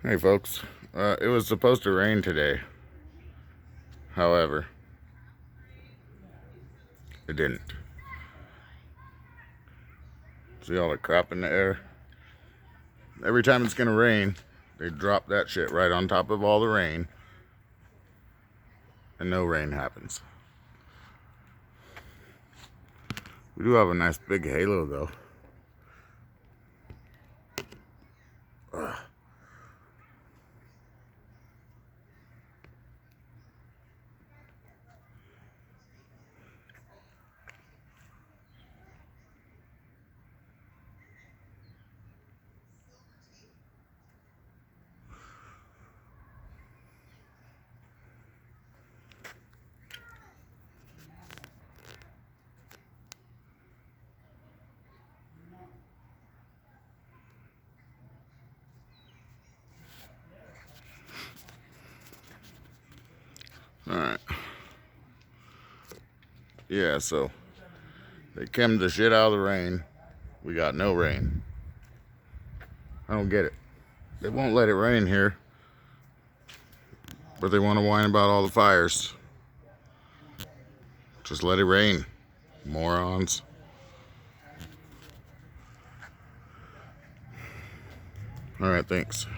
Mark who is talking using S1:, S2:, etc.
S1: Hey folks, it was supposed to rain today. However, it didn't. See all the crap in the air? Every time it's gonna rain, they drop that shit right on top of all the rain, and no rain happens. We do have a nice big halo though. Ugh. Alright. Yeah, so they came the shit out of the rain. We got no rain. I don't get it. They won't let it rain here, but they want to whine about all the fires. Just let it rain, morons. Alright, thanks.